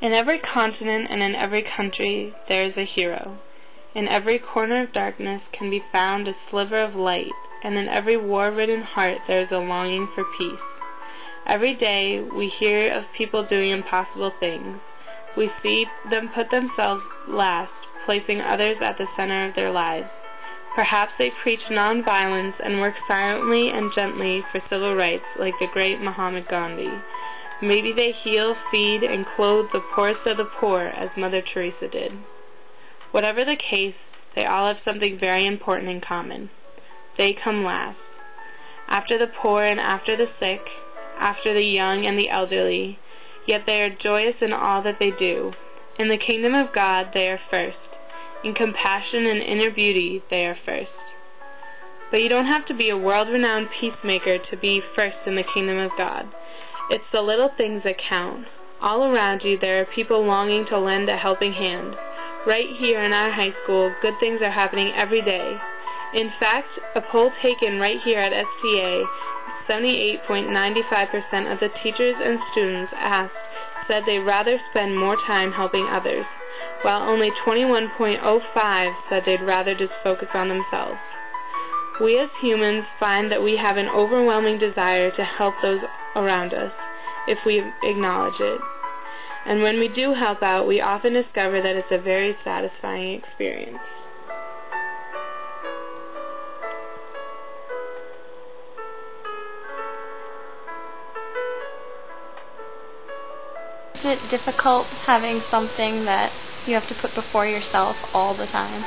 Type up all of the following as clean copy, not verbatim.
In every continent and in every country there is a hero. In every corner of darkness can be found a sliver of light, and in every war-ridden heart there is a longing for peace. Every day we hear of people doing impossible things. We see them put themselves last, placing others at the center of their lives. Perhaps they preach nonviolence and work silently and gently for civil rights like the great Mahatma Gandhi. Maybe they heal, feed, and clothe the poorest of the poor as Mother Teresa did. Whatever the case, they all have something very important in common. They come last. After the poor and after the sick, after the young and the elderly, yet they are joyous in all that they do. In the kingdom of God they are first. In compassion and inner beauty they are first. But you don't have to be a world-renowned peacemaker to be first in the kingdom of God. It's the little things that count. All around you there are people longing to lend a helping hand. Right here in our high school, good things are happening every day. In fact, a poll taken right here at STA, 78.95% of the teachers and students asked said they'd rather spend more time helping others, while only 21.05% said they'd rather just focus on themselves. We as humans find that we have an overwhelming desire to help those around us, if we acknowledge it. And when we do help out, we often discover that it's a very satisfying experience. Is it difficult having something that you have to put before yourself all the time?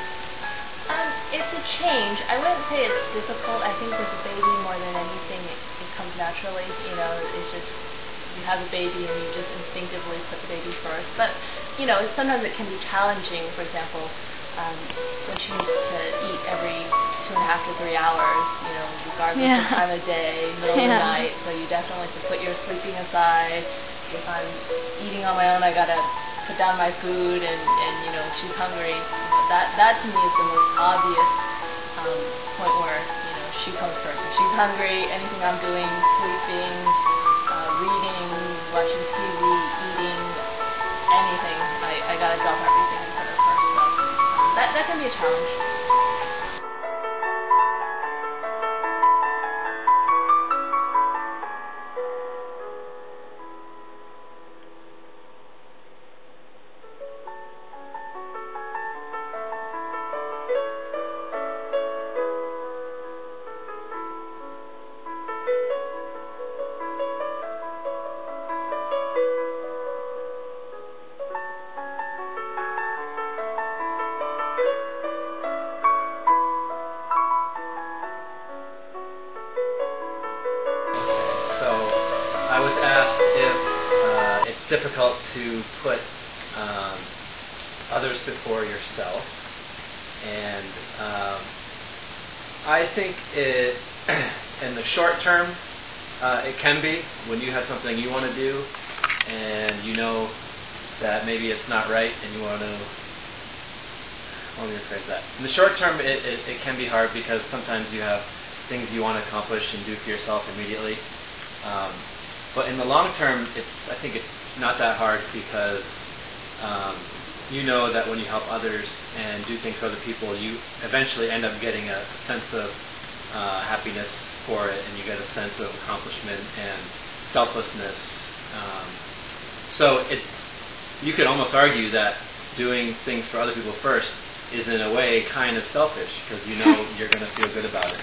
It's a change. I wouldn't say it's difficult. I think with a baby more than anything, it comes naturally. You know, it's just you have a baby and you just instinctively put the baby first. But, you know, sometimes it can be challenging. For example, when she needs to eat every 2.5 to 3 hours, you know, regardless of time of day, middle of the night. So you definitely have to put your sleeping aside. If I'm eating on my own, I gotta put down my food, and you know, she's hungry. You know, that to me is the most obvious point where, you know, she comes first. If she's hungry, anything I'm doing, sleeping, reading, watching TV, eating, anything, I gotta drop everything and put her first. So that can be a challenge. I was asked if it's difficult to put others before yourself, and I think in the short term it can be when you have something you want to do and you know that maybe it's not right and you want to, let me rephrase that. In the short term it can be hard because sometimes you have things you want to accomplish and do for yourself immediately. But in the long term, I think it's not that hard because you know that when you help others and do things for other people, you eventually end up getting a sense of happiness for it, and you get a sense of accomplishment and selflessness. So you could almost argue that doing things for other people first is in a way kind of selfish because you know you're going to feel good about it.